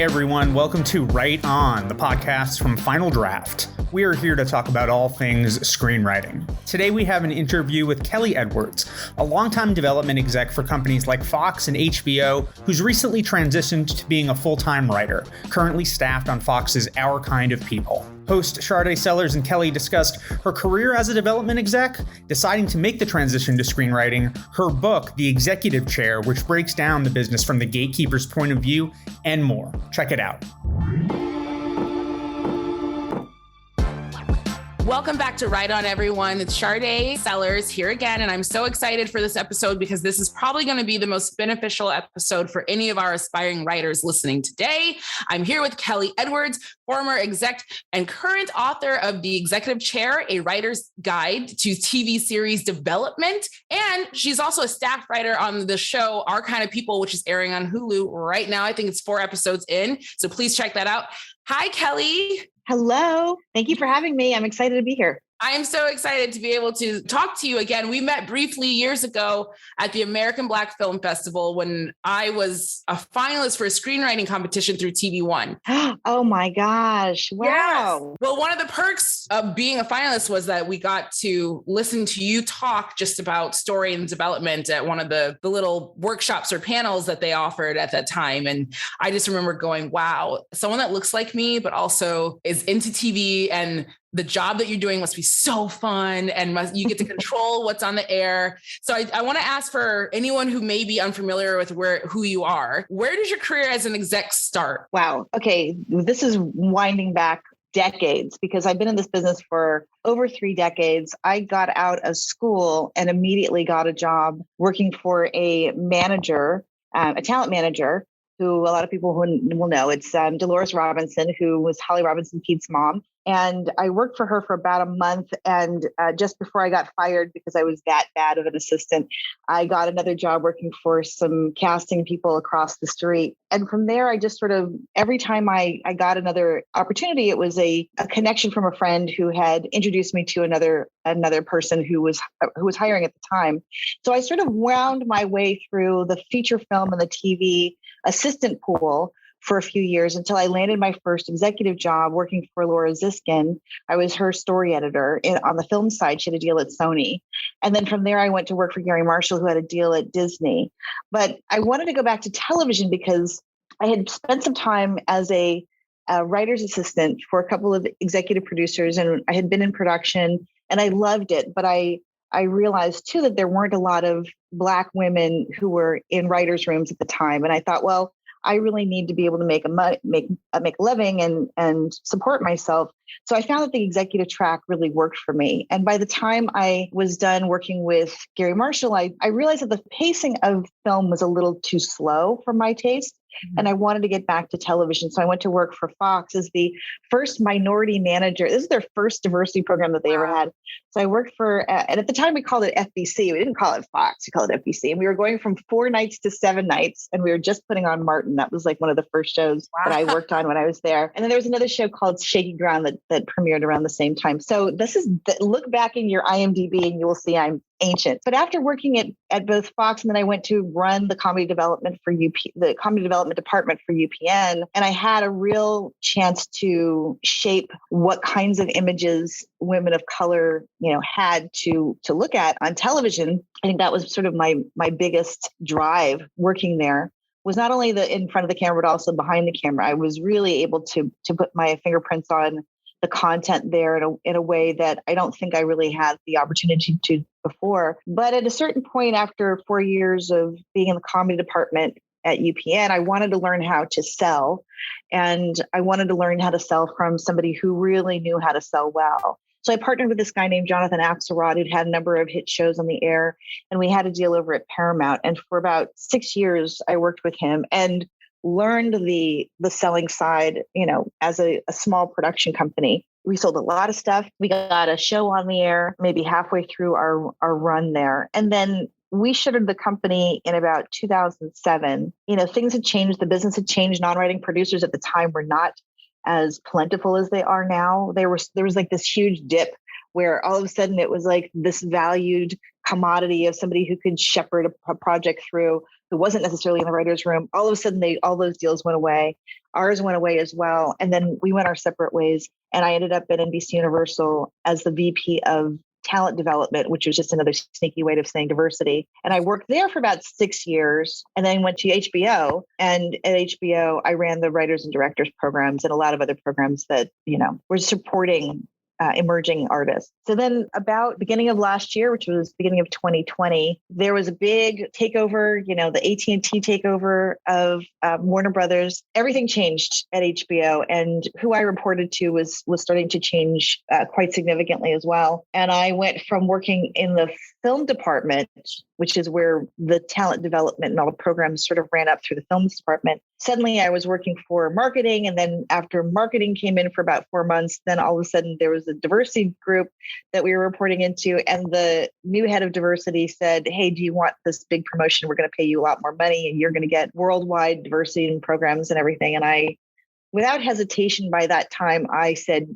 Hey everyone, welcome to Right On, the podcast from Final Draft. We are here to talk about all things screenwriting. Today we have an interview with Kelly Edwards, a longtime development exec for companies like Fox and HBO, who's recently transitioned to being a full-time writer, currently staffed on Fox's Our Kind of People. Host Sade Sellers and Kelly discussed her career as a development exec, deciding to make the transition to screenwriting, her book, The Executive Chair, which breaks down the business from the gatekeeper's point of view, and more. Check it out. Welcome back to Right On, everyone. It's Sade Sellers here again, and I'm so excited for this episode because this is probably going to be the most beneficial episode for any of our aspiring writers listening today. I'm here with Kelly Edwards, former exec and current author of The Executive Chair, a writer's guide to TV series development, and she's also a staff writer on the show Our Kind of People, which is airing on Hulu right now. I think it's 4 episodes in, so please check that out. Hi, Kelly. Hello. Thank you for having me. I'm excited to be here. I am so excited to be able to talk to you again. We met briefly years ago at the American Black Film Festival when I was a finalist for a screenwriting competition through TV One. Oh my gosh. Wow. Yes. Well, one of the perks of being a finalist was that we got to listen to you talk just about story and development at one of the little workshops or panels that they offered at that time. And I just remember going, wow, someone that looks like me, but also is into TV, and the job that you're doing must be so fun, and you get to control what's on the air. So I want to ask, for anyone who may be unfamiliar with who you are, where does your career as an exec start? Wow. Okay. This is winding back decades because I've been in this business for over 3 decades. I got out of school and immediately got a job working for a manager, a talent manager, who a lot of people will know. It's Dolores Robinson, who was Holly Robinson Pete's mom. And I worked for her for about a month. And just before I got fired, because I was that bad of an assistant, I got another job working for some casting people across the street. And from there, I just sort of, every time I got another opportunity, it was a connection from a friend who had introduced me to another person who was hiring at the time. So I sort of wound my way through the feature film and the TV assistant pool for a few years until I landed my first executive job working for Laura Ziskin. I was her story editor on the film side. She had a deal at Sony. And then from there, I went to work for Gary Marshall, who had a deal at Disney. But I wanted to go back to television because I had spent some time as a writer's assistant for a couple of executive producers, and I had been in production and I loved it. But I realized too that there weren't a lot of Black women who were in writers' rooms at the time. And I thought, well, I really need to be able to make a living and support myself. So I found that the executive track really worked for me. And by the time I was done working with Gary Marshall, I realized that the pacing of film was a little too slow for my taste. And I wanted to get back to television. So I went to work for Fox as the first minority manager. This is their first diversity program that they ever had. So I worked for, and at the time we called it FBC. We didn't call it Fox, we called it FBC. And we were going from 4 nights to 7 nights. And we were just putting on Martin. That was like one of the first shows that I worked on when I was there. And then there was another show called Shaky Ground that premiered around the same time. So look back in your IMDb and you will see I'm ancient. But after working at both Fox, and then I went to run the comedy development the comedy development department for UPN. And I had a real chance to shape what kinds of images women of color, had to look at on television. I think that was sort of my biggest drive working there, was not only in front of the camera, but also behind the camera. I was really able to put my fingerprints on the content there in a way that I don't think I really had the opportunity to before. But at a certain point, after 4 years of being in the comedy department at UPN, I wanted to learn how to sell. And I wanted to learn how to sell from somebody who really knew how to sell well. So I partnered with this guy named Jonathan Axelrod, who'd had a number of hit shows on the air. And we had a deal over at Paramount. And for about 6 years, I worked with him and learned the selling side, as a small production company. We sold a lot of stuff. We got a show on the air, maybe halfway through our run there. And then we shuttered the company in about 2007. Things had changed. The business had changed. Non-writing producers at the time were not as plentiful as they are now. There was like this huge dip where all of a sudden it was like this valued commodity of somebody who could shepherd a project through, who wasn't necessarily in the writer's room. All of a sudden, all those deals went away. Ours went away as well. And then we went our separate ways. And I ended up at NBC Universal as the VP of talent development, which was just another sneaky way of saying diversity. And I worked there for about 6 years and then went to HBO. And at HBO, I ran the writers and directors programs and a lot of other programs that, were supporting emerging artists. So then about beginning of last year, which was beginning of 2020, there was a big takeover, the AT&T takeover of Warner Brothers. Everything changed at HBO, and who I reported to was starting to change quite significantly as well. And I went from working in the film department, which is where the talent development and all the programs sort of ran up through the films department. Suddenly I was working for marketing. And then after marketing came in for about 4 months, then all of a sudden there was a diversity group that we were reporting into. And the new head of diversity said, hey, do you want this big promotion? We're going to pay you a lot more money and you're going to get worldwide diversity and programs and everything. And without hesitation, by that time, I said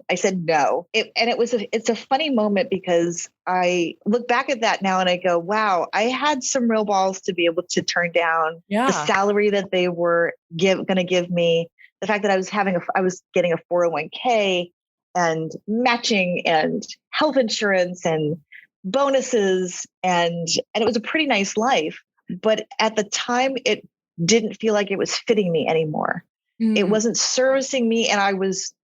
no. It's a funny moment because I look back at that now and I go, wow, I had some real balls to be able to turn down the salary that they were going to give me. The fact that I was getting a 401k and matching and health insurance and bonuses and it was a pretty nice life. But at the time, it didn't feel like it was fitting me anymore. It wasn't servicing me. And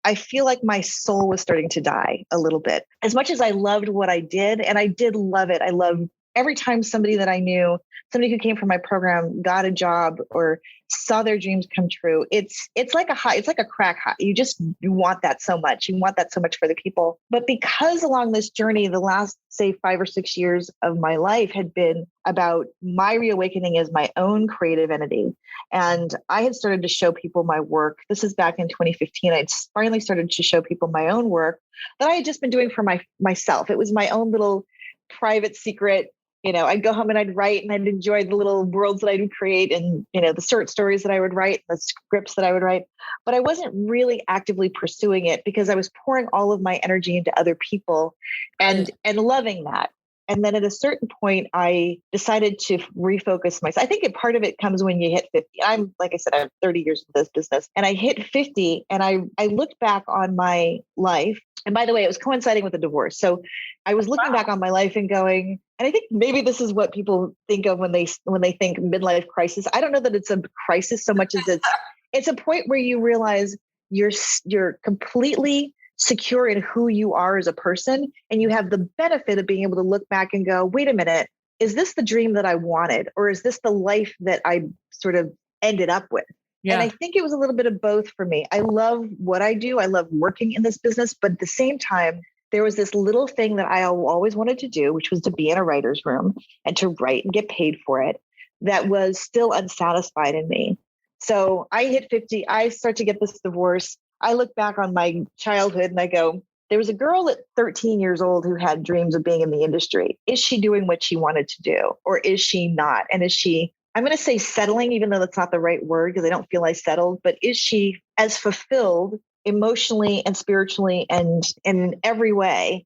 I feel like my soul was starting to die a little bit. As much as I loved what I did, and I did love it. I loved every time somebody that I knew, somebody who came from my program got a job or saw their dreams come true. It's like a high, it's like a crack high. You want that so much. You want that so much for the people. But because along this journey, the last, say, 5 or 6 years of my life had been about my reawakening as my own creative entity. And I had started to show people my work. This is back in 2015. I'd finally started to show people my own work that I had just been doing for myself. It was my own little private secret. I'd go home and I'd write and I'd enjoy the little worlds that I would create and, the short stories that I would write, the scripts that I would write. But I wasn't really actively pursuing it because I was pouring all of my energy into other people and loving that. And then at a certain point, I decided to refocus myself. I think part of it comes when you hit 50. Like I said, I'm 30 years in this business and I hit 50 and I looked back on my life. And by the way, it was coinciding with a divorce. So I was looking back on my life and going, and I think maybe this is what people think of when they think midlife crisis. I don't know that it's a crisis so much as it's a point where you realize you're completely secure in who you are as a person. And you have the benefit of being able to look back and go, wait a minute, is this the dream that I wanted? Or is this the life that I sort of ended up with? Yeah. And I think it was a little bit of both for me. I love what I do. I love working in this business. But at the same time, there was this little thing that I always wanted to do, which was to be in a writer's room and to write and get paid for it. That was still unsatisfied in me. So I hit 50. I start to get this divorce. I look back on my childhood and I go, there was a girl at 13 years old who had dreams of being in the industry. Is she doing what she wanted to do? Or is she not? And is she, I'm going to say settling, even though that's not the right word because I don't feel I settled, but is she as fulfilled emotionally and spiritually and in every way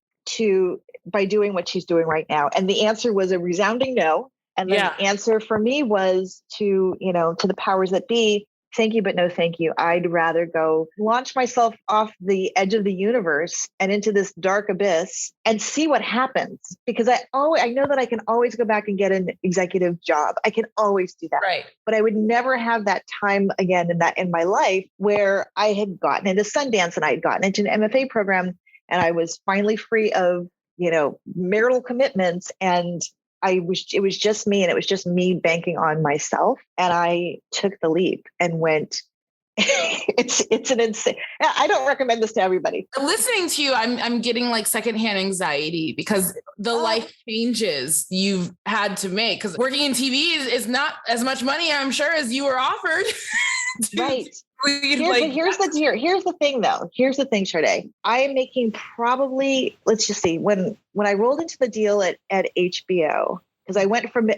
by doing what she's doing right now? And the answer was a resounding no. And then the answer for me was to the powers that be, thank you, but no thank you. I'd rather go launch myself off the edge of the universe and into this dark abyss and see what happens. Because I know that I can always go back and get an executive job. I can always do that. Right. But I would never have that time again in my life where I had gotten into Sundance and I had gotten into an MFA program and I was finally free of, marital commitments and it was just me and it was just me banking on myself. And I took the leap and went, it's an insane, I don't recommend this to everybody. Listening to you, I'm getting like secondhand anxiety because the life changes you've had to make because working in TV is not as much money, I'm sure, as you were offered. Right. Here's the thing though. Here's the thing, Sade. I am making probably, let's just see, when I rolled into the deal at HBO, because I went from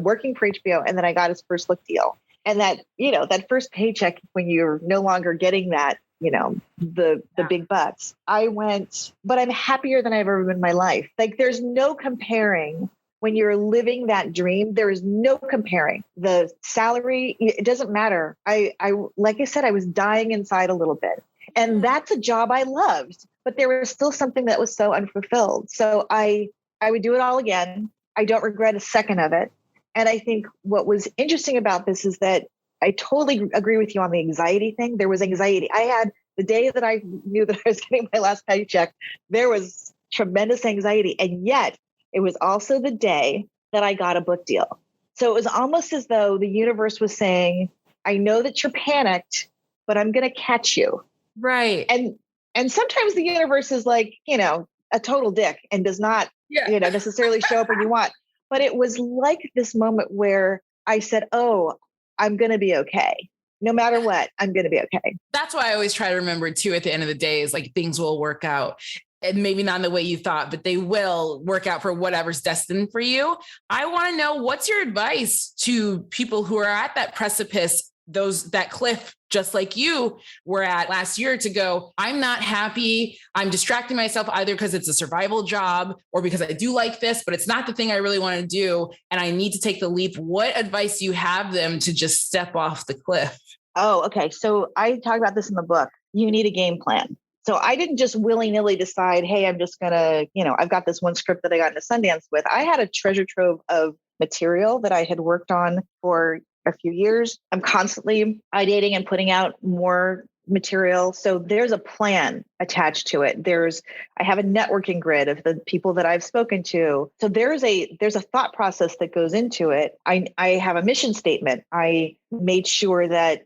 working for HBO and then I got his first look deal. And that, that first paycheck when you're no longer getting that, the big bucks, I went, but I'm happier than I've ever been in my life. Like there's no comparing when you're living that dream, there is no comparing. The salary, it doesn't matter. I like I said, I was dying inside a little bit. And that's a job I loved, but there was still something that was so unfulfilled. So I would do it all again. I don't regret a second of it. And I think what was interesting about this is that I totally agree with you on the anxiety thing. There was anxiety. I had the day that I knew that I was getting my last paycheck, there was tremendous anxiety. And yet it was also the day that I got a book deal. So it was almost as though the universe was saying, I know that you're panicked, but I'm going to catch you. Right. And sometimes the universe is like, a total dick and does not, necessarily show up when you want. But it was like this moment where I said, oh, I'm going to be okay. No matter what, I'm going to be okay. That's why I always try to remember too, at the end of the day, is like things will work out. And maybe not in the way you thought, but they will work out for whatever's destined for you. I want to know, what's your advice to people who are at that precipice, that cliff, just like you were at last year, to go, I'm not happy. I'm distracting myself either because it's a survival job or because I do like this, but it's not the thing I really want to do. And I need to take the leap. What advice do you have them to just step off the cliff? Oh, okay. So I talk about this in the book. You need a game plan. So I didn't just willy-nilly decide, hey, I'm just going to, I've got this one script that I got into Sundance with. I had a treasure trove of material that I had worked on for a few years. I'm constantly ideating and putting out more material. So there's a plan attached to it. I have a networking grid of the people that I've spoken to. So there's a thought process that goes into it. I have a mission statement. I made sure that,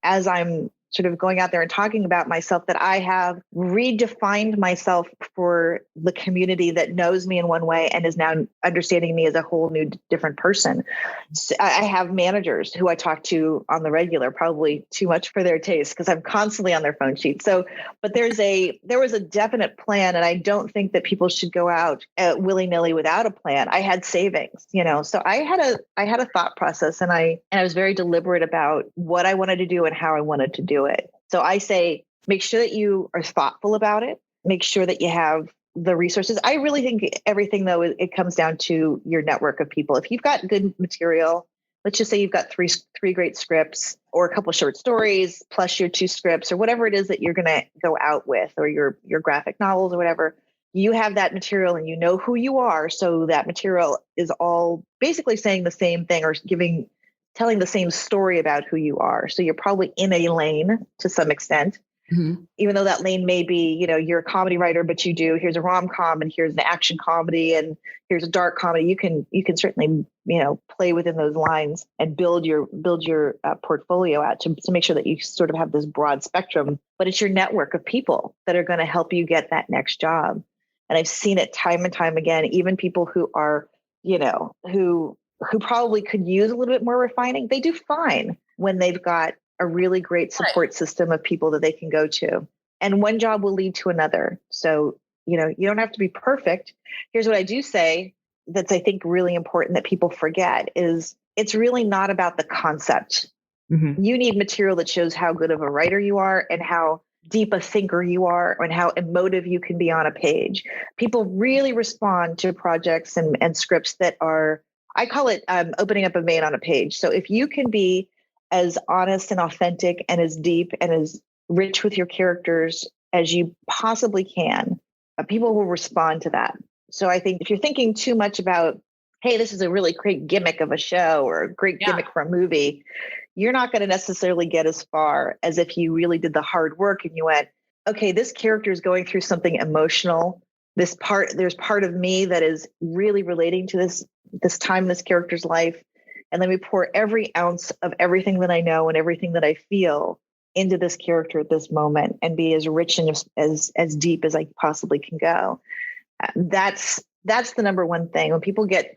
as I'm sort of going out there and talking about myself, that I have redefined myself for the community that knows me in one way and is now understanding me as a whole new different person. So I have managers who I talk to on the regular, probably too much for their taste because I'm constantly on their phone sheet. So, but there was a definite plan, and I don't think that people should go out willy-nilly without a plan. I had savings, so I had a thought process, and I was very deliberate about what I wanted to do and how I wanted to do it. So I say, make sure that you are thoughtful about it. Make sure that you have the resources. I really think everything, though, it comes down to your network of people. If you've got good material, let's just say you've got three great scripts or a couple short stories plus your 2 scripts or whatever it is that you're going to go out with, or your graphic novels or whatever, you have that material and you know who you are. So that material is all basically saying the same thing or telling the same story about who you are. So you're probably in a lane to some extent, even though that lane may be, you're a comedy writer, but here's a rom-com and here's an action comedy and here's a dark comedy. You can certainly, play within those lines and build your portfolio out to make sure that you sort of have this broad spectrum, but it's your network of people that are going to help you get that next job. And I've seen it time and time again, even people who are, who probably could use a little bit more refining, they do fine when they've got a really great support system of people that they can go to. And one job will lead to another. So, you don't have to be perfect. Here's what I do say that's, I think, really important that people forget is it's really not about the concept. Mm-hmm. You need material that shows how good of a writer you are and how deep a thinker you are and how emotive you can be on a page. People really respond to projects and scripts that are, I call it opening up a vein on a page. So if you can be as honest and authentic and as deep and as rich with your characters as you possibly can, people will respond to that. So I think if you're thinking too much about, hey, this is a really great gimmick of a show or a great gimmick for a movie, you're not going to necessarily get as far as if you really did the hard work and you went, okay, this character is going through something emotional. There's part of me that is really relating to this time in this character's life. And let me pour every ounce of everything that I know and everything that I feel into this character at this moment and be as rich and as deep as I possibly can go. That's the number one thing. When people get,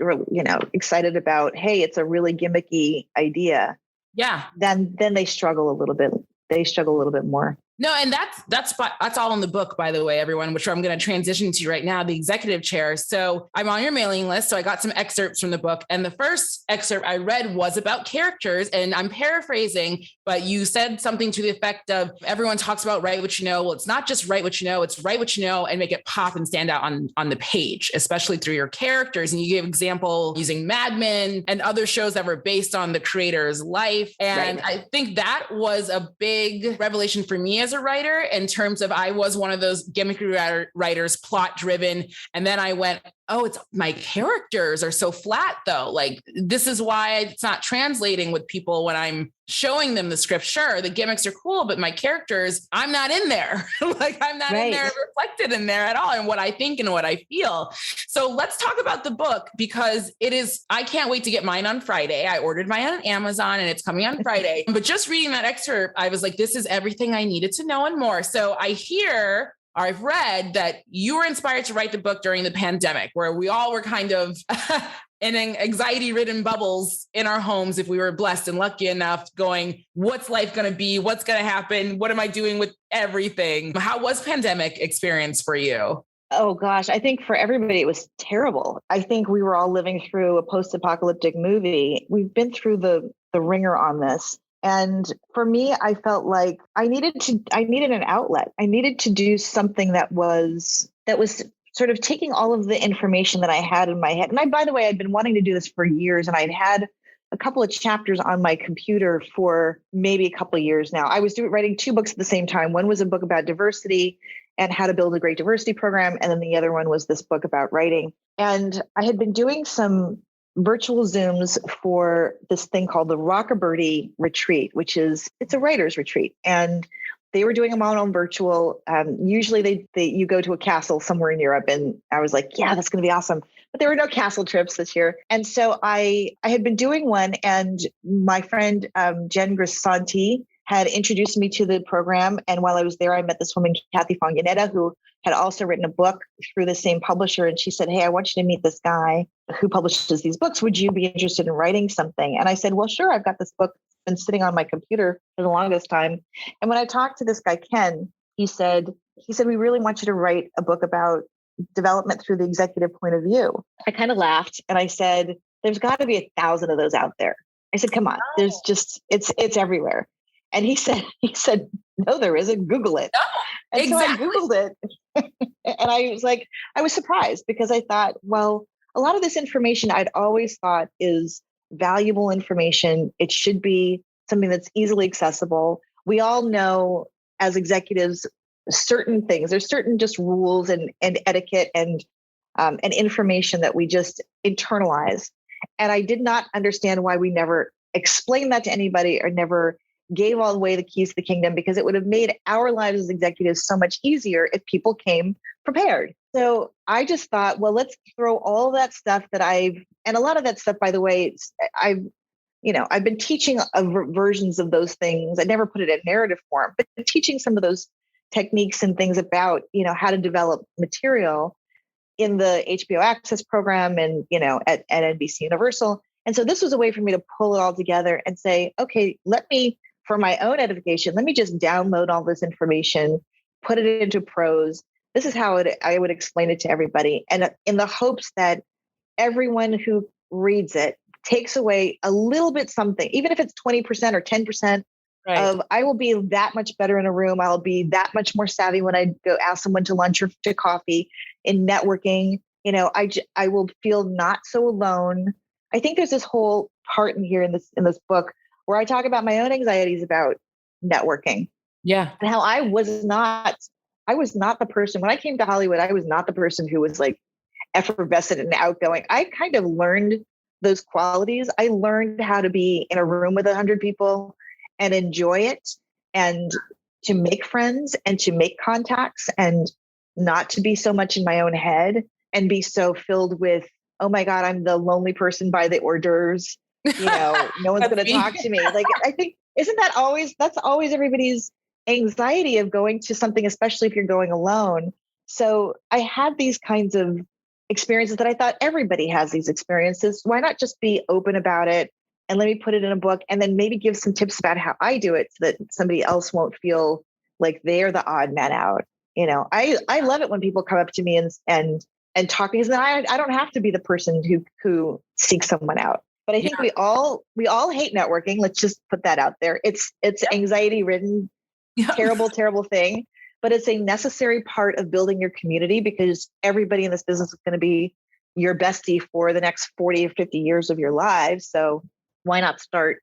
excited about, hey, it's a really gimmicky idea. Yeah. Then they struggle a little bit. They struggle a little bit more. No, and that's all in the book, by the way, everyone, which I'm going to transition to right now, the executive chair. So I'm on your mailing list. So I got some excerpts from the book. And the first excerpt I read was about characters. And I'm paraphrasing, but you said something to the effect of everyone talks about write what you know. Well, it's not just write what you know, it's write what you know and make it pop and stand out on the page, especially through your characters. And you gave example using Mad Men and other shows that were based on the creator's life. And I think that was a big revelation for me as a writer, in terms of I was one of those gimmicky writers, plot driven. And then I went, oh, it's my characters are so flat though. Like, this is why it's not translating with people when I'm showing them the script. Sure, the gimmicks are cool, but my characters, I'm not in there. Like, I'm not in there reflected in there at all, and what I think and what I feel. So let's talk about the book, because I can't wait to get mine on Friday. I ordered mine on Amazon and it's coming on Friday. But just reading that excerpt, I was like, this is everything I needed to know and more. So I've read that you were inspired to write the book during the pandemic, where we all were kind of in anxiety-ridden bubbles in our homes, if we were blessed and lucky enough, going, what's life going to be? What's going to happen? What am I doing with everything? How was pandemic experience for you? Oh gosh, I think for everybody it was terrible. I think we were all living through a post-apocalyptic movie. We've been through the ringer on this. And for me, I felt like I needed an outlet. I needed to do something that was sort of taking all of the information that I had in my head. And by the way, I'd been wanting to do this for years, and I'd had a couple of chapters on my computer for maybe a couple of years now. I was writing two books at the same time. One was a book about diversity and how to build a great diversity program. And then the other one was this book about writing. And I had been doing some virtual Zooms for this thing called the Rockabirdie Retreat, it's a writer's retreat. And they were doing them all on virtual. Usually you go to a castle somewhere in Europe, and I was like, yeah, that's going to be awesome. But there were no castle trips this year. And so I had been doing one, and my friend, Jen Grisanti, had introduced me to the program. And while I was there, I met this woman, Kathy Fonganetta, who had also written a book through the same publisher. And she said, hey, I want you to meet this guy who publishes these books. Would you be interested in writing something? And I said, well, sure. I've got this book been sitting on my computer for the longest time. And when I talked to this guy, Ken, he said, we really want you to write a book about development through the executive point of view. I kind of laughed and I said, there's got to be 1,000 of those out there. I said, come on, there's just, it's everywhere. And he said, no, there isn't. Google it. And exactly. So I Googled it. And I was surprised, because I thought, well, a lot of this information I'd always thought is valuable information. It should be something that's easily accessible. We all know as executives, certain things, there's certain just rules and etiquette and information that we just internalize. And I did not understand why we never explained that to anybody or never gave all away the keys to the kingdom, because it would have made our lives as executives so much easier if people came prepared. So I just thought, well, let's throw all that stuff and a lot of that stuff, by the way, I've been teaching versions of those things. I never put it in narrative form, but teaching some of those techniques and things about, how to develop material in the HBO Access program and, at NBC Universal. And so this was a way for me to pull it all together and say, okay, for my own edification, let me just download all this information, put it into prose. This is how I would explain it to everybody. And in the hopes that everyone who reads it takes away a little bit something, even if it's 20% or 10% of, I will be that much better in a room. I'll be that much more savvy when I go ask someone to lunch or to coffee. In networking, I will feel not so alone. I think there's this whole part in here in this book where I talk about my own anxieties about networking. Yeah. And how I was not the person, when I came to Hollywood, I was not the person who was like effervescent and outgoing. I kind of learned those qualities. I learned how to be in a room with 100 people and enjoy it, and to make friends and to make contacts, and not to be so much in my own head and be so filled with, oh my God, I'm the lonely person by the hors d'oeuvres. No one's going to talk to me. Like, I think, that's always everybody's anxiety of going to something, especially if you're going alone. So I had these kinds of experiences that I thought everybody has these experiences. Why not just be open about it and let me put it in a book, and then maybe give some tips about how I do it so that somebody else won't feel like they're the odd man out. You know, I love it when people come up to me and talk, because then I don't have to be the person who seeks someone out. But I think we all hate networking. Let's just put that out there. It's anxiety ridden, terrible thing, but it's a necessary part of building your community, because everybody in this business is going to be your bestie for the next 40 or 50 years of your lives. So why not start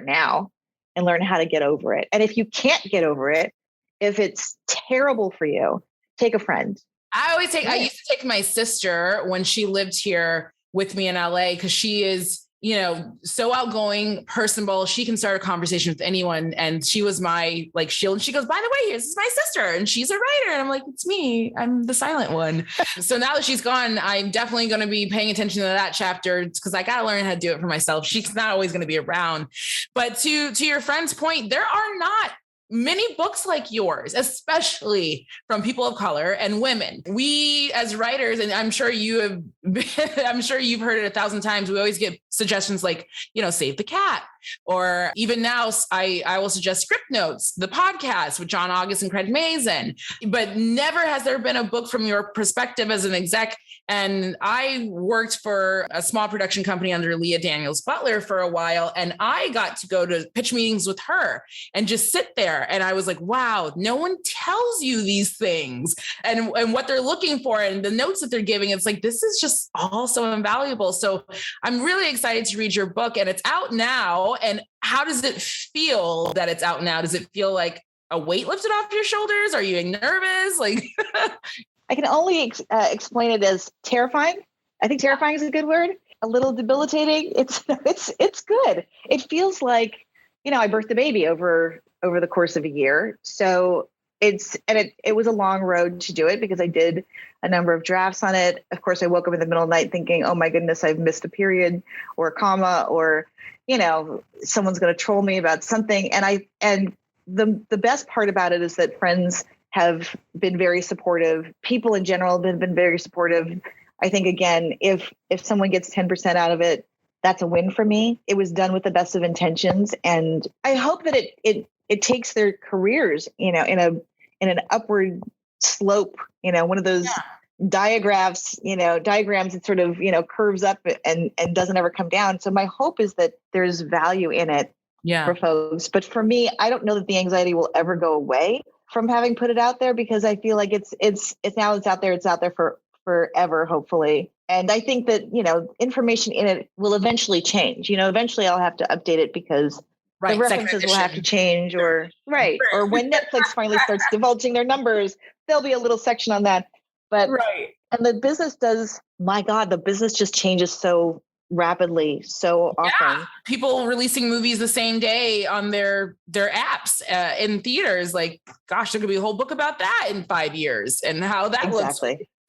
now and learn how to get over it? And if you can't get over it, if it's terrible for you, take a friend. I used to take my sister when she lived here with me in LA, because she is, you know, so outgoing, personable. She can start a conversation with anyone. And she was my like shield. And she goes, by the way, this is my sister and she's a writer. And I'm like, it's me. I'm the silent one. So now that she's gone, I'm definitely going to be paying attention to that chapter, because I got to learn how to do it for myself. She's not always going to be around. But to your friend's point, there are not many books like yours, especially from people of color and women. We as writers, and I'm sure you've heard it 1,000 times. We always get suggestions like, you know, Save the Cat, or even now I will suggest Script Notes, the podcast with John August and Craig Mazin. But never has there been a book from your perspective as an exec. And I worked for a small production company under Leah Daniels Butler for a while. And I got to go to pitch meetings with her and just sit there. And I was like, wow, no one tells you these things and what they're looking for and the notes that they're giving. It's like, this is just all so invaluable. So I'm really excited to read your book, and it's out now. And how does it feel that it's out now? Does it feel like a weight lifted off your shoulders? Are you nervous? Like, I can only explain it as terrifying. I think terrifying is a good word. A little debilitating. It's good. It feels like, you know, I birthed a baby over the course of a year. So it was a long road to do it, because I did a number of drafts on it. Of course, I woke up in the middle of the night thinking, oh my goodness, I've missed a period or a comma, or, you know, someone's going to troll me about something. And the best part about it is that friends have been very supportive. People in general have been very supportive. I think, again, if someone gets 10% out of it, that's a win for me. It was done with the best of intentions. And I hope that it takes their careers, you know, in an upward slope, you know, one of those diagrams that sort of, you know, curves up and doesn't ever come down. So my hope is that there's value in it for folks. But for me, I don't know that the anxiety will ever go away from having put it out there, because I feel like it's out there for forever, hopefully. And I think that, you know, information in it will eventually change. You know, eventually I'll have to update it because the references will have to change, or when Netflix finally starts divulging their numbers, there'll be a little section on that. But and the business the business just changes so rapidly, so often. People releasing movies the same day on their apps in theaters. Like, gosh, there could be a whole book about that in 5 years and how that looks.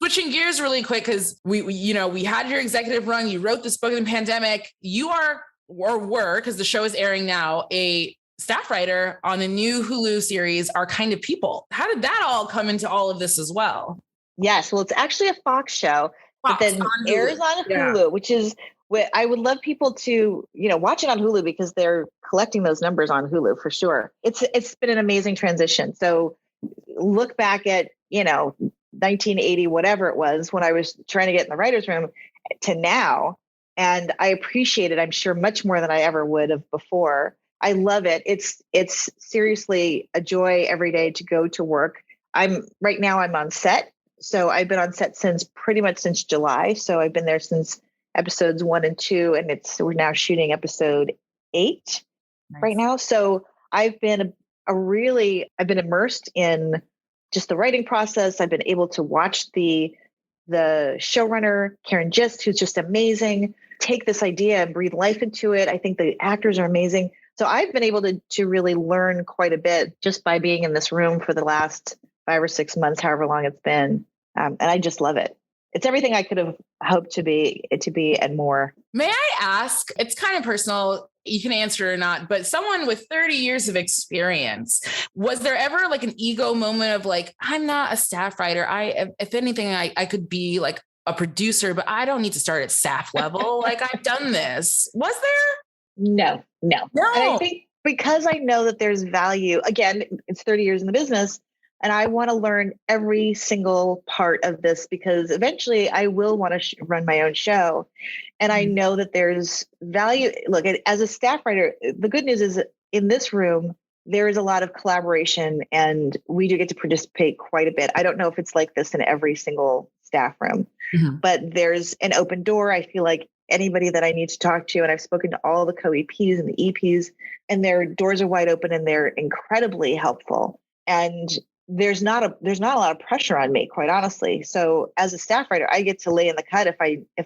Switching gears really quick, because we had your executive run. You wrote this book in the pandemic. You are, or were, because the show is airing now, a staff writer on the new Hulu series, Our Kind of People. How did that all come into all of this as well? Yes, well, it's actually a Fox show, but then airs on Hulu, which is what I would love people to, you know, watch it on Hulu, because they're collecting those numbers on Hulu for sure. It's been an amazing transition. So look back at, you know, 1980, whatever it was, when I was trying to get in the writer's room, to now. And I appreciate it, I'm sure, much more than I ever would have before. I love it. It's seriously a joy every day to go to work. Right now I'm on set. So I've been on set pretty much since July. So I've been there since episodes 1 and 2, and we're now shooting episode 8 right now. So I've been immersed in just the writing process. I've been able to watch the showrunner, Karen Gist, who's just amazing, take this idea and breathe life into it. I think the actors are amazing. So I've been able to really learn quite a bit just by being in this room for the last 5 or 6 months, however long it's been. And I just love it. It's everything I could have hoped to be and more. May I ask, it's kind of personal, you can answer or not, but someone with 30 years of experience, was there ever like an ego moment of like, I'm not a staff writer. If anything, I could be like a producer, but I don't need to start at staff level. Like, I've done this. Was there? No. And I think because I know that there's value. Again, it's 30 years in the business, and I want to learn every single part of this because eventually I will want to run my own show. And I know that there's value. Look, as a staff writer, the good news is that in this room, there is a lot of collaboration and we do get to participate quite a bit. I don't know if it's like this in every single staff room, but there's an open door. I feel like anybody that I need to talk to, and I've spoken to all the co-EPs and the EPs, and their doors are wide open and they're incredibly helpful. And there's not a lot of pressure on me, quite honestly. So as a staff writer, I get to lay in the cut if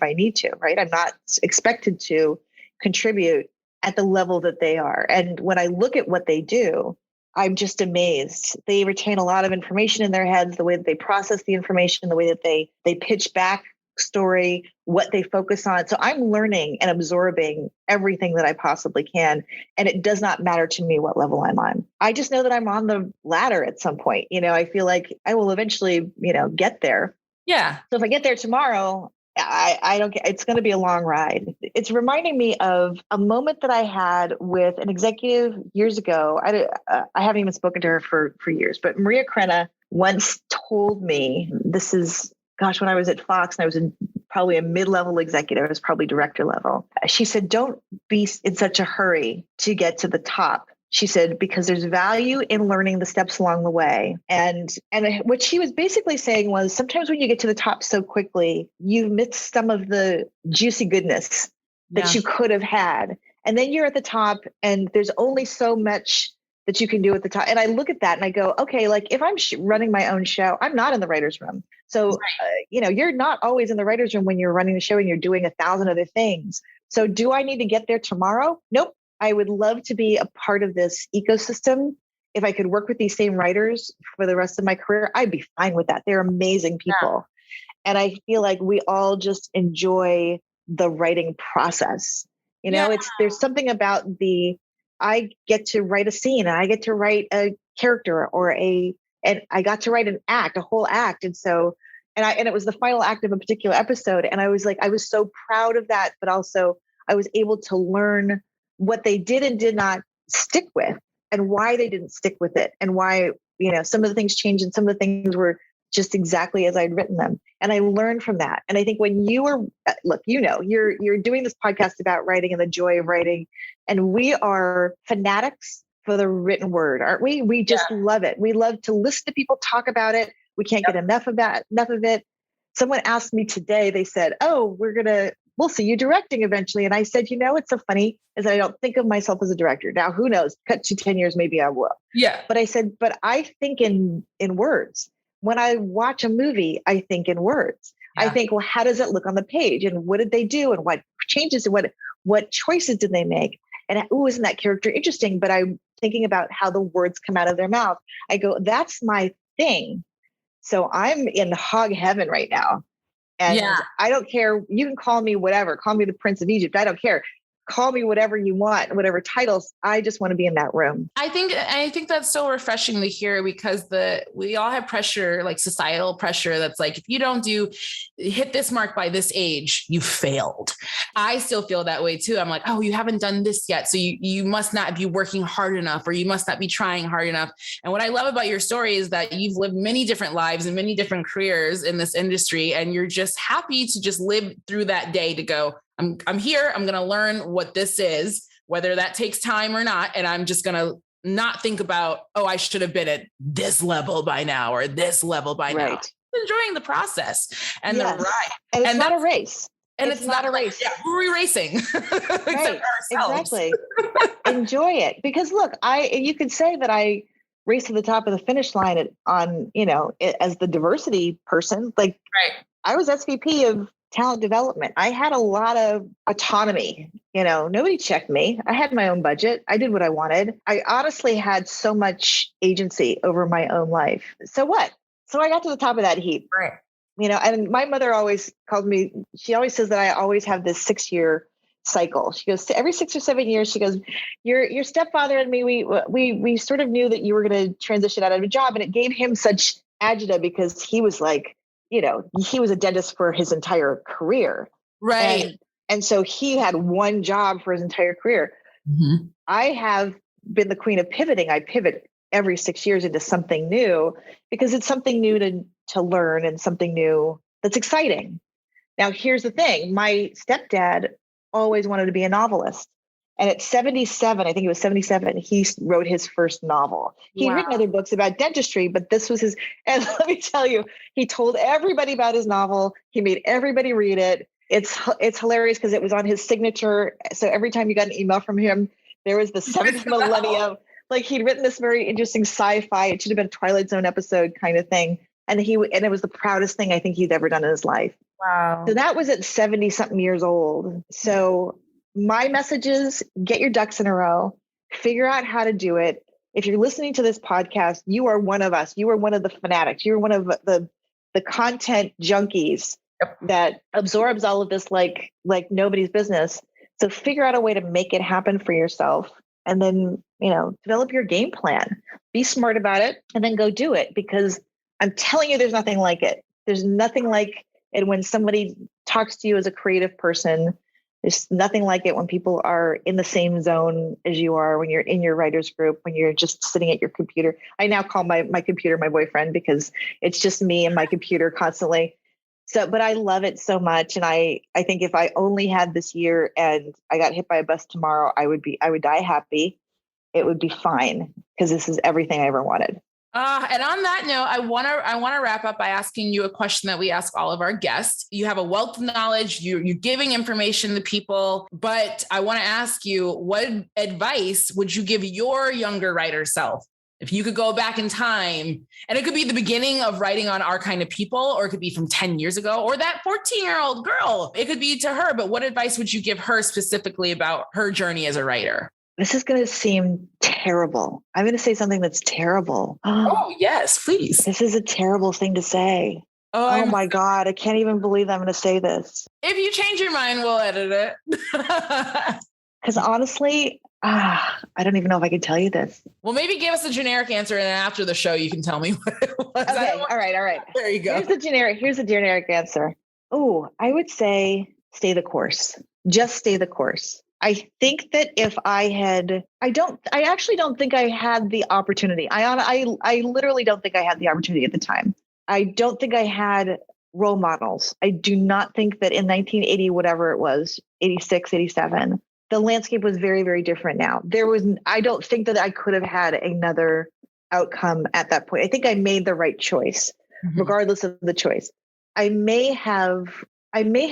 I need to, right? I'm not expected to contribute at the level that they are. And when I look at what they do, I'm just amazed. They retain a lot of information in their heads, the way that they process the information, the way that they pitch back story, what they focus on. So I'm learning and absorbing everything that I possibly can. And it does not matter to me what level I'm on. I just know that I'm on the ladder at some point. I feel like I will eventually, get there. Yeah. So if I get there tomorrow, I don't get, it's going to be a long ride. It's reminding me of a moment that I had with an executive years ago. I haven't even spoken to her for years, but Maria Crenna once told me, this is, gosh, when I was at Fox and I was probably a mid-level executive, I was probably director level. She said, don't be in such a hurry to get to the top. She said, because there's value in learning the steps along the way. And what she was basically saying was sometimes when you get to the top so quickly, you miss some of the juicy goodness that you could have had. And then you're at the top and there's only so much that you can do at the top. And I look at that and I go, okay, like if I'm running my own show, I'm not in the writer's room. So, you're not always in the writer's room when you're running the show and you're doing 1,000 other things. So do I need to get there tomorrow? Nope. I would love to be a part of this ecosystem. If I could work with these same writers for the rest of my career, I'd be fine with that. They're amazing people. Yeah. And I feel like we all just enjoy the writing process. There's something about I get to write a scene and I get to write a character and I got to write a whole act. And so, and it was the final act of a particular episode. And I was so proud of that, but also I was able to learn what they did and did not stick with and why they didn't stick with it and why, some of the things changed and some of the things were just exactly as I'd written them. And I learned from that. And I think when you are, you're doing this podcast about writing and the joy of writing, and we are fanatics for the written word, aren't we? We just love it. We love to listen to people talk about it. We can't get enough of it. Someone asked me today, they said, oh, we'll see you directing eventually. And I said, it's so funny is I don't think of myself as a director. Now, who knows? Cut to 10 years, maybe I will. Yeah. But I said, but I think in words. When I watch a movie, I think in words. Yeah. I think, well, how does it look on the page? And what did they do? And what changes and what choices did they make? And isn't that character interesting? But I'm thinking about how the words come out of their mouth. I go, that's my thing. So I'm in hog heaven right now. And I don't care. You can call me whatever. Call me the Prince of Egypt. I don't care. Call me whatever you want, whatever titles. I just want to be in that room. I think that's so refreshing to hear because we all have pressure, like societal pressure. That's like, if you don't hit this mark by this age, you failed. I still feel that way too. I'm like, oh, you haven't done this yet. So you must not be working hard enough, or you must not be trying hard enough. And what I love about your story is that you've lived many different lives and many different careers in this industry. And you're just happy to just live through that day to go, I'm here. I'm going to learn what this is, whether that takes time or not. And I'm just going to not think about, oh, I should have been at this level by now or this level by now. Enjoying the process and the ride. And it's not a race. And it's not a race. Yeah, who are we racing? Right. Exactly. Enjoy it. Because look, you could say that I raced to the top of the finish line as the diversity person. Like, I was SVP of talent development. I had a lot of autonomy. Nobody checked me. I had my own budget. I did what I wanted. I honestly had so much agency over my own life. So what? So I got to the top of that heap. Right. And my mother always she always says that I always have this 6-year cycle. She goes, every 6 or 7 years, she goes, your stepfather and me, we sort of knew that you were going to transition out of a job. And it gave him such agita because he was like, he was a dentist for his entire career. Right. And so he had one job for his entire career. Mm-hmm. I have been the queen of pivoting. I pivot every 6 years into something new because it's something new to learn and something new that's exciting. Now, here's the thing. My stepdad always wanted to be a novelist. And at 77, I think it was 77, he wrote his first novel. He'd written other books about dentistry, but this was his. And let me tell you, he told everybody about his novel. He made everybody read it. It's hilarious because it was on his signature. So every time you got an email from him, there was the seventh millennium. Like he'd written this very interesting sci-fi. It should have been a Twilight Zone episode kind of thing. And it was the proudest thing I think he'd ever done in his life. Wow. So that was at 70 something years old. So my message is get your ducks in a row, figure out how to do it. If you're listening to this podcast, you are one of us. You are one of the fanatics. You're one of the content junkies that absorbs all of this like nobody's business. So figure out a way to make it happen for yourself. And then, develop your game plan, be smart about it, and then go do it. Because I'm telling you, there's nothing like it. There's nothing like it when somebody talks to you as a creative person. There's nothing like it when people are in the same zone as you are, when you're in your writer's group, when you're just sitting at your computer. I now call my computer my boyfriend because it's just me and my computer constantly. So, but I love it so much. And I think if I only had this year and I got hit by a bus tomorrow, I would die happy. It would be fine because this is everything I ever wanted. And on that note, I want to wrap up by asking you a question that we ask all of our guests. You have a wealth of knowledge, you're giving information to people, but I want to ask you, what advice would you give your younger writer self? If you could go back in time, and it could be the beginning of writing on Our Kind of People, or it could be from 10 years ago, or that 14-year-old girl, it could be to her, but what advice would you give her specifically about her journey as a writer? This is going to seem terrible. I'm going to say something that's terrible. Oh, yes, please. This is a terrible thing to say. Oh my God. I can't even believe I'm going to say this. If you change your mind, we'll edit it. Because honestly, I don't even know if I can tell you this. Well, maybe give us a generic answer, and then after the show, you can tell me what it was. Okay. All right. There you go. Here's the generic answer. Oh, I would say stay the course. Just stay the course. I think that if I actually don't think I had the opportunity. I literally don't think I had the opportunity at the time. I don't think I had role models. I do not think that in 1980, whatever it was, 86, 87, the landscape was very, very different now. I don't think that I could have had another outcome at that point. I think I made the right choice, regardless of the choice. I may have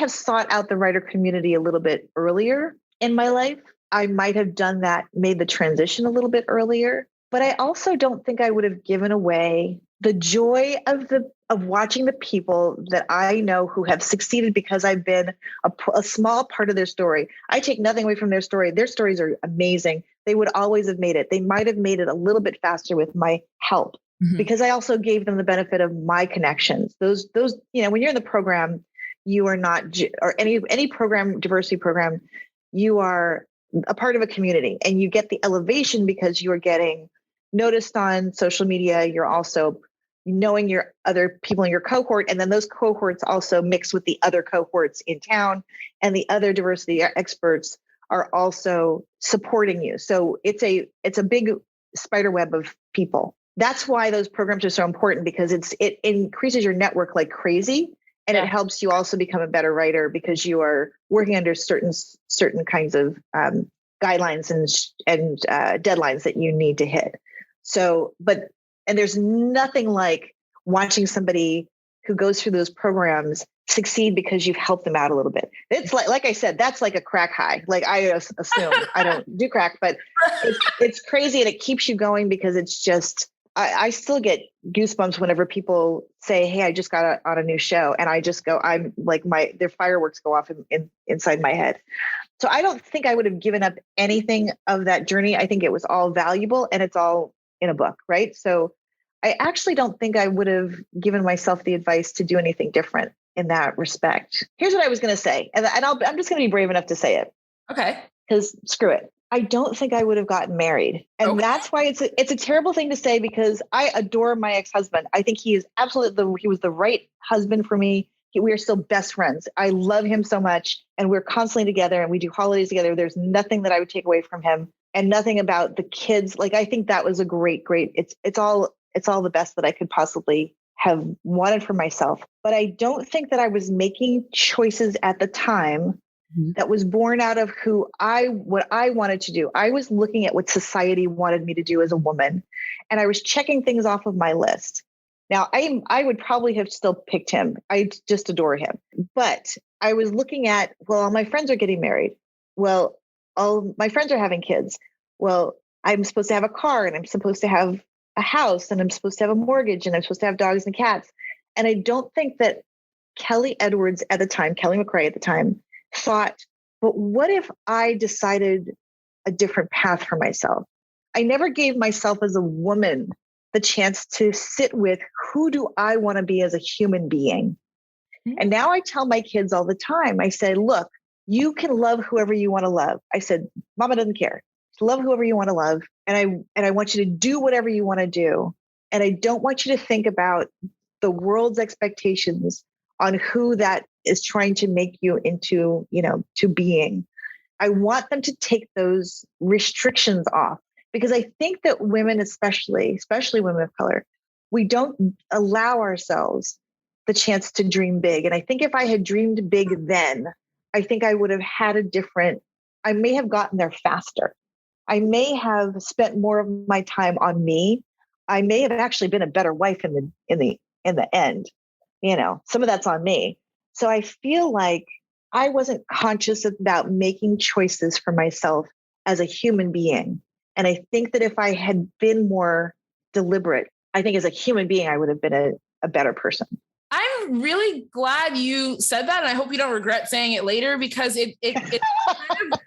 sought out the writer community a little bit earlier in my life. I might have done that, made the transition a little bit earlier, but I also don't think I would have given away the joy of watching the people that I know who have succeeded because I've been a small part of their story. I take nothing away from their story. Their stories are amazing. They would always have made it. They might have made it a little bit faster with my help because I also gave them the benefit of my connections. Those, when you're in the program, you are not, or any program, diversity program, you are a part of a community and you get the elevation because you are getting noticed on social media. You're also knowing your other people in your cohort. And then those cohorts also mix with the other cohorts in town, and the other diversity experts are also supporting you. So it's a big spider web of people. That's why those programs are so important, because it increases your network like crazy. And it helps you also become a better writer because you are working under certain kinds of guidelines and deadlines that you need to hit. So, and there's nothing like watching somebody who goes through those programs succeed because you've helped them out a little bit. It's like I said, that's like a crack high. Like I assume I don't do crack, but it's crazy, and it keeps you going because it's just. I still get goosebumps whenever people say, "Hey, I just got on a new show," and I just go, I'm like their fireworks go off inside my head. So I don't think I would have given up anything of that journey. I think it was all valuable, and it's all in a book, right? So I actually don't think I would have given myself the advice to do anything different in that respect. Here's what I was going to say, and I'm just going to be brave enough to say it. Okay. Because screw it. I don't think I would have gotten married. And that's why it's a terrible thing to say, because I adore my ex-husband. I think he is he was the right husband for me. We are still best friends. I love him so much, and we're constantly together, and we do holidays together. There's nothing that I would take away from him. and nothing about the kids. Like, I think that was a great, it's all the best that I could possibly have wanted for myself. But I don't think that I was making choices at the time that was born out of what I wanted to do. I was looking at what society wanted me to do as a woman, and I was checking things off of my list. Now, I would probably have still picked him. I just adore him. But I was looking at, well, all my friends are getting married. Well, all my friends are having kids. Well, I'm supposed to have a car, and I'm supposed to have a house, and I'm supposed to have a mortgage, and I'm supposed to have dogs and cats. And I don't think that Kelly McRae at the time, thought, but what if I decided a different path for myself? I never gave myself as a woman the chance to sit with, who do I want to be as a human being? Mm-hmm. And now I tell my kids all the time, I say, look, you can love whoever you want to love. I said, Mama doesn't care. Love whoever you want to love. And I want you to do whatever you want to do. And I don't want you to think about the world's expectations on who that is trying to make you into, to being. I want them to take those restrictions off, because I think that women, especially women of color, we don't allow ourselves the chance to dream big. And I think if I had dreamed big then, I think I would have had I may have gotten there faster. I may have spent more of my time on me. I may have actually been a better wife in the end. Some of that's on me. So I feel like I wasn't conscious about making choices for myself as a human being. And I think that if I had been more deliberate, I think as a human being, I would have been a better person. I'm really glad you said that. And I hope you don't regret saying it later, because it kind of,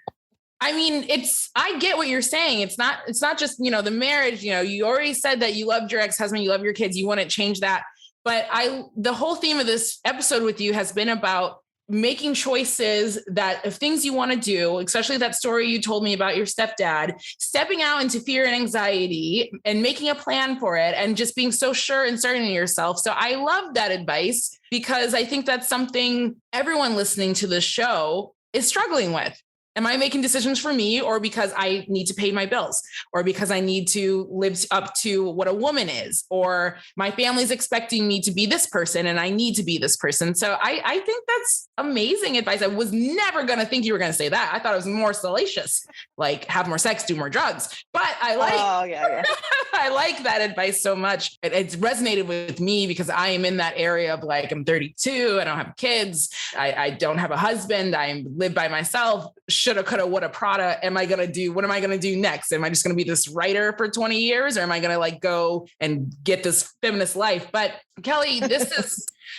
I get what you're saying. It's not just, the marriage, you already said that you loved your ex-husband, you love your kids, you wouldn't change that. But the whole theme of this episode with you has been about making choices that of things you want to do, especially that story you told me about your stepdad, stepping out into fear and anxiety and making a plan for it, and just being so sure and certain in yourself. So I love that advice, because I think that's something everyone listening to this show is struggling with. Am I making decisions for me, or because I need to pay my bills, or because I need to live up to what a woman is, or my family's expecting me to be this person and I need to be this person? So I think that's amazing advice. I was never going to think you were going to say that. I thought it was more salacious, like have more sex, do more drugs. But I like that advice so much. It's resonated with me, because I am in that area of like, I'm 32. I don't have kids. I don't have a husband. I live by myself. Shoulda, coulda, woulda, Prada. What am I going to do next? Am I just going to be this writer for 20 years? Or am I going to go and get this feminist life? But Kelly,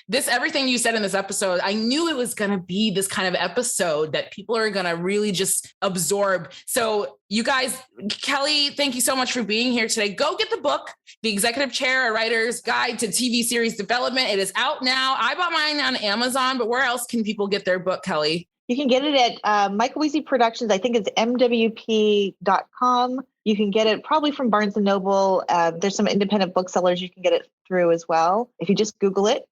this everything you said in this episode, I knew it was going to be this kind of episode that people are going to really just absorb. So you guys, Kelly, thank you so much for being here today. Go get the book, The Executive Chair, A Writer's Guide to TV Series Development. It is out now. I bought mine on Amazon, but where else can people get their book, Kelly? You can get it at Michael Weezy Productions. I think it's mwp.com. You can get it probably from Barnes & Noble. There's some independent booksellers you can get it through as well. If you just Google it,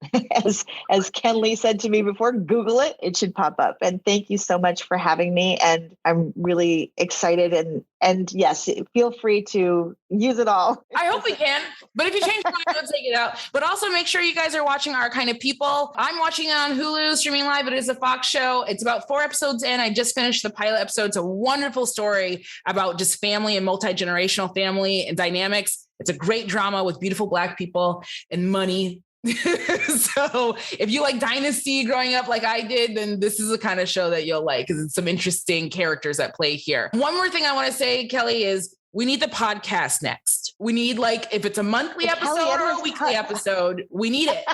as Ken Lee said to me before, Google it, it should pop up. And thank you so much for having me. And I'm really excited. And yes, feel free to use it all. I hope we can. But if you change your mind, don't take it out. But also make sure you guys are watching Our Kind of People. I'm watching it on Hulu, streaming live. It is a Fox show. It's about 4 episodes in. I just finished the pilot episode. It's a wonderful story about just family and multi-generational family and dynamics. It's a great drama with beautiful Black people and money. So if you like Dynasty growing up like I did, then this is the kind of show that you'll like, because it's some interesting characters at play here. One more thing I want to say, Kelly, is we need the podcast next. We need, if it's a monthly episode or a weekly episode, we need it.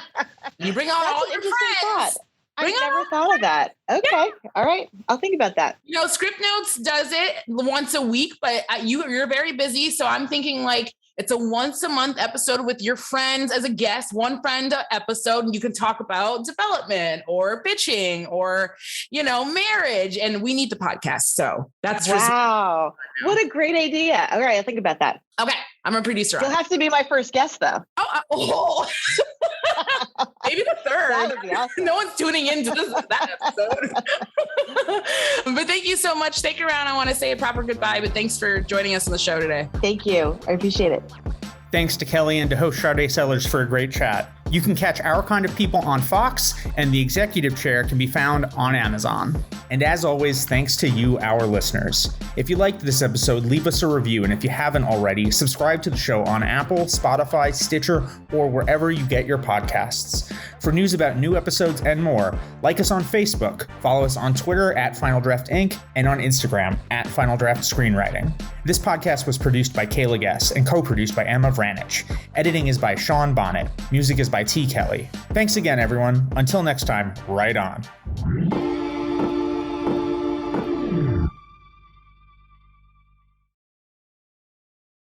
You bring on all your friends. I never thought of that. Okay. Yeah. All right. I'll think about that. Script Notes does it once a week, but you're very busy. So I'm thinking it's a once a month episode with your friends as a guest, one friend episode, and you can talk about development or pitching or, marriage. And we need the podcast. So that's wow. What a great idea. All right. I'll think about that. Okay. I'm a producer. You'll have to be my first guest though. Oh. Maybe the third. That would be awesome. No one's tuning into that episode. But thank you so much. Stick around. I want to say a proper goodbye, but thanks for joining us on the show today. Thank you. I appreciate it. Thanks to Kelly and to host Sade Sellers for a great chat. You can catch Our Kind of People on Fox, and The Executive Chair can be found on Amazon. And as always, thanks to you, our listeners. If you liked this episode, leave us a review, and if you haven't already, subscribe to the show on Apple, Spotify, Stitcher, or wherever you get your podcasts. For news about new episodes and more, like us on Facebook, follow us on Twitter at Final Draft Inc., and on Instagram at Final Draft Screenwriting. This podcast was produced by Kayla Guess and co-produced by Emma Vranich. Editing is by Sean Bonnet. Music is by T. Kelly. Thanks again, everyone. Until next time, write on.